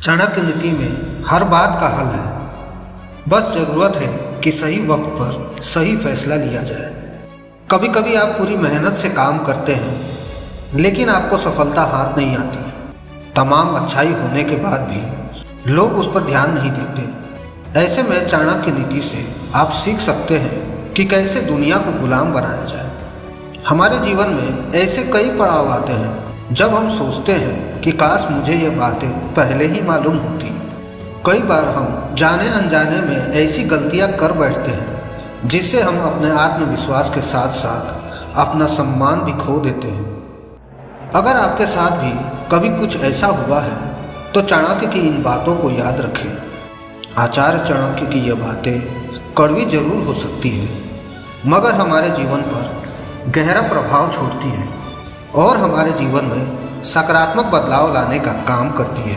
चाणक्य नीति में हर बात का हल है। बस ज़रूरत है कि सही वक्त पर सही फैसला लिया जाए। कभी कभी आप पूरी मेहनत से काम करते हैं लेकिन आपको सफलता हाथ नहीं आती। तमाम अच्छाई होने के बाद भी लोग उस पर ध्यान नहीं देते। ऐसे में चाणक्य नीति से आप सीख सकते हैं कि कैसे दुनिया को गुलाम बनाया जाए। हमारे जीवन में ऐसे कई पड़ाव आते हैं जब हम सोचते हैं कि काश मुझे ये बातें पहले ही मालूम होती। कई बार हम जाने अनजाने में ऐसी गलतियां कर बैठते हैं जिससे हम अपने आत्मविश्वास के साथ साथ अपना सम्मान भी खो देते हैं। अगर आपके साथ भी कभी कुछ ऐसा हुआ है तो चाणक्य की इन बातों को याद रखें। आचार्य चाणक्य की ये बातें कड़वी जरूर हो सकती है मगर हमारे जीवन पर गहरा प्रभाव छोड़ती है और हमारे जीवन में सकारात्मक बदलाव लाने का काम करती है।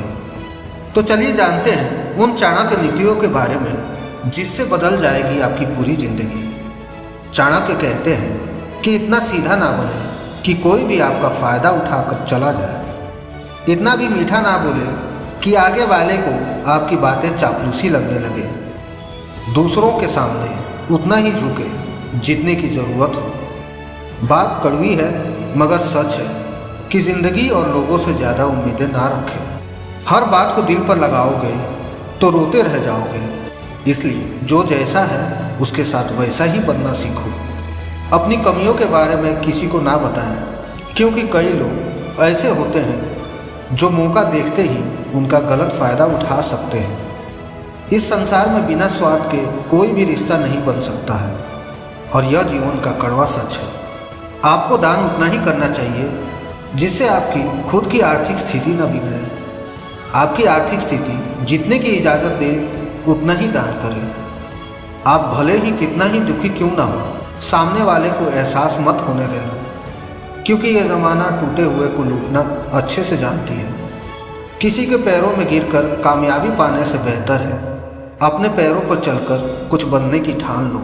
तो चलिए जानते हैं उन चाणक्य नीतियों के बारे में जिससे बदल जाएगी आपकी पूरी जिंदगी। चाणक्य कहते हैं कि इतना सीधा ना बने कि कोई भी आपका फ़ायदा उठाकर चला जाए। इतना भी मीठा ना बोले कि आगे वाले को आपकी बातें चापलूसी लगने लगे। दूसरों के सामने उतना ही झुके जितने की ज़रूरत हो। बात कड़वी है मगर सच है कि ज़िंदगी और लोगों से ज़्यादा उम्मीदें ना रखें। हर बात को दिल पर लगाओगे तो रोते रह जाओगे। इसलिए जो जैसा है उसके साथ वैसा ही बनना सीखो। अपनी कमियों के बारे में किसी को ना बताएं क्योंकि कई लोग ऐसे होते हैं जो मौका देखते ही उनका गलत फ़ायदा उठा सकते हैं। इस संसार में बिना स्वार्थ के कोई भी रिश्ता नहीं बन सकता है और यह जीवन का कड़वा सच है। आपको दान उतना ही करना चाहिए जिससे आपकी खुद की आर्थिक स्थिति न बिगड़े। आपकी आर्थिक स्थिति जितने की इजाज़त दे उतना ही दान करें। आप भले ही कितना ही दुखी क्यों ना हो, सामने वाले को एहसास मत होने देना क्योंकि यह ज़माना टूटे हुए को लूटना अच्छे से जानती है। किसी के पैरों में गिरकर कामयाबी पाने से बेहतर है अपने पैरों पर चलकर कुछ बनने की ठान लो।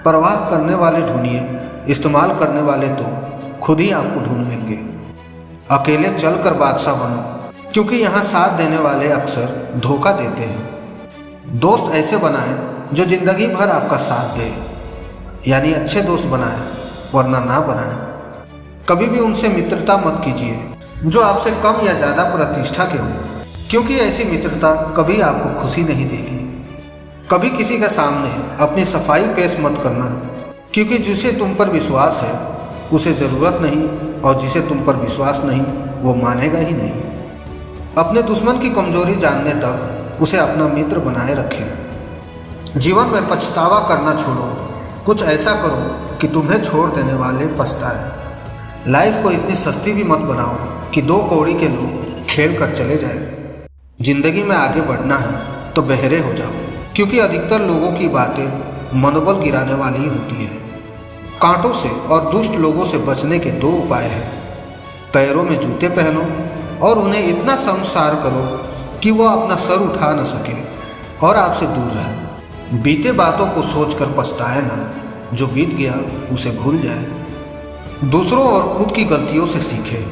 परवाह करने वाले ढूंढिए, इस्तेमाल करने वाले तो खुद ही आपको ढूंढ लेंगे। अकेले चलकर बादशाह बनो क्योंकि यहाँ साथ देने वाले अक्सर धोखा देते हैं। दोस्त ऐसे बनाएं जो ज़िंदगी भर आपका साथ दे, यानी अच्छे दोस्त बनाएं वरना ना बनाएं। कभी भी उनसे मित्रता मत कीजिए जो आपसे कम या ज़्यादा प्रतिष्ठा के हो क्योंकि ऐसी मित्रता कभी आपको खुशी नहीं देगी। कभी किसी के सामने अपनी सफाई पेश मत करना क्योंकि जिसे तुम पर विश्वास है उसे ज़रूरत नहीं और जिसे तुम पर विश्वास नहीं वो मानेगा ही नहीं। अपने दुश्मन की कमजोरी जानने तक उसे अपना मित्र बनाए रखें। जीवन में पछतावा करना छोड़ो, कुछ ऐसा करो कि तुम्हें छोड़ देने वाले पछताए। लाइफ को इतनी सस्ती भी मत बनाओ कि दो कौड़ी के लोग खेल कर चले जाए। जिंदगी में आगे बढ़ना है तो बहरे हो जाओ क्योंकि अधिकतर लोगों की बातें मनोबल गिराने वाली ही होती है। कांटों से और दुष्ट लोगों से बचने के दो उपाय हैं। पैरों में जूते पहनो और उन्हें इतना संसार करो कि वो अपना सर उठा न सके और आपसे दूर रहे। बीते बातों को सोचकर पछताए ना, जो बीत गया उसे भूल जाए। दूसरों और खुद की गलतियों से सीखें।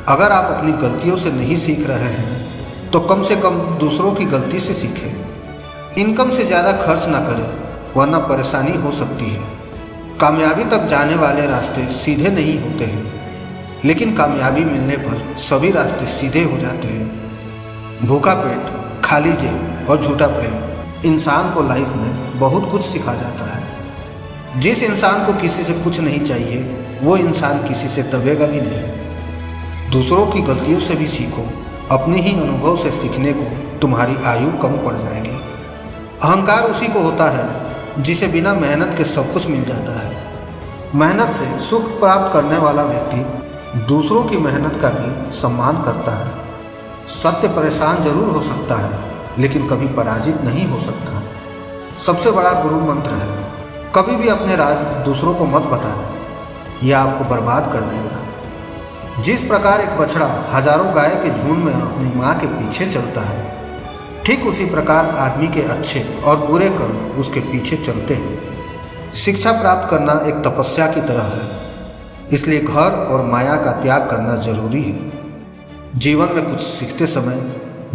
अगर आप अपनी गलतियों से नहीं सीख रहे हैं तो कम से कम दूसरों की गलती से सीखें। इनकम से ज़्यादा खर्च ना करें वरना परेशानी हो सकती है। कामयाबी तक जाने वाले रास्ते सीधे नहीं होते हैं लेकिन कामयाबी मिलने पर सभी रास्ते सीधे हो जाते हैं। भूखा पेट, खाली जेब और झूठा प्रेम इंसान को लाइफ में बहुत कुछ सिखा जाता है। जिस इंसान को किसी से कुछ नहीं चाहिए वो इंसान किसी से दबेगा भी नहीं। दूसरों की गलतियों से भी सीखो। अपने ही अनुभव से सीखने को तुम्हारी आयु कम पड़ जाएगी। अहंकार उसी को होता है जिसे बिना मेहनत के सब कुछ मिल जाता है। मेहनत से सुख प्राप्त करने वाला व्यक्ति दूसरों की मेहनत का भी सम्मान करता है। सत्य परेशान जरूर हो सकता है लेकिन कभी पराजित नहीं हो सकता। सबसे बड़ा गुरु मंत्र है, कभी भी अपने राज दूसरों को मत बताएं, यह आपको बर्बाद कर देगा। जिस प्रकार एक बछड़ा हजारों गाय के झुंड में अपनी माँ के पीछे चलता है, ठीक उसी प्रकार आदमी के अच्छे और बुरे कर्म उसके पीछे चलते हैं। शिक्षा प्राप्त करना एक तपस्या की तरह है, इसलिए घर और माया का त्याग करना जरूरी है। जीवन में कुछ सीखते समय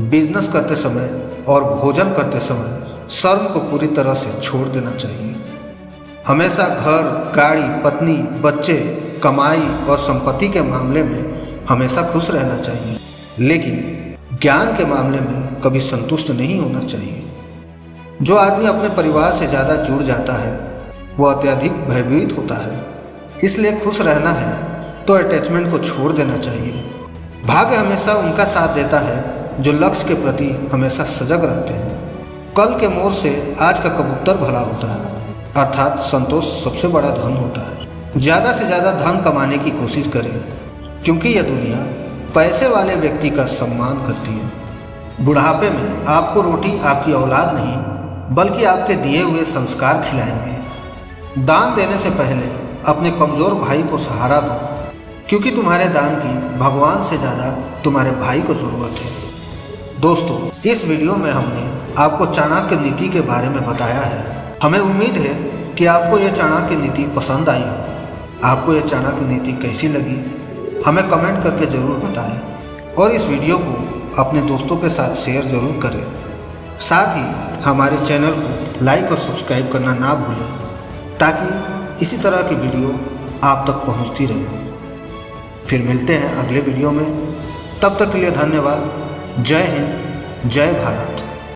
बिजनेस करते समय और भोजन करते समय शर्म को पूरी तरह से छोड़ देना चाहिए। हमेशा घर, गाड़ी, पत्नी, बच्चे, कमाई और संपत्ति के मामले में हमेशा खुश रहना चाहिए, लेकिन ज्ञान के मामले में कभी संतुष्ट नहीं होना चाहिए। जो आदमी अपने परिवार से ज़्यादा जुड़ जाता है वह अत्यधिक भयभीत होता है। इसलिए खुश रहना है तो अटैचमेंट को छोड़ देना चाहिए। भाग्य हमेशा उनका साथ देता है जो लक्ष्य के प्रति हमेशा सजग रहते हैं। कल के मोर से आज का कबूतर भला होता है, अर्थात संतोष सबसे बड़ा धन होता है। ज़्यादा से ज़्यादा धन कमाने की कोशिश करें, क्योंकि यह दुनिया पैसे वाले व्यक्ति का सम्मान करती है। बुढ़ापे में आपको रोटी आपकी औलाद नहीं बल्कि आपके दिए हुए संस्कार खिलाएंगे। दान देने से पहले अपने कमज़ोर भाई को सहारा दो, क्योंकि तुम्हारे दान की भगवान से ज़्यादा तुम्हारे भाई को ज़रूरत है। दोस्तों, इस वीडियो में हमने आपको चाणक्य नीति के बारे में बताया है। हमें उम्मीद है कि आपको यह चाणक्य नीति पसंद आई हो। आपको यह चाणक्य नीति कैसी लगी हमें कमेंट करके ज़रूर बताएं और इस वीडियो को अपने दोस्तों के साथ शेयर ज़रूर करें। साथ ही हमारे चैनल को लाइक और सब्सक्राइब करना ना भूलें, ताकि इसी तरह की वीडियो आप तक पहुंचती रहे। फिर मिलते हैं अगले वीडियो में। तब तक के लिए धन्यवाद। जय हिंद, जय भारत।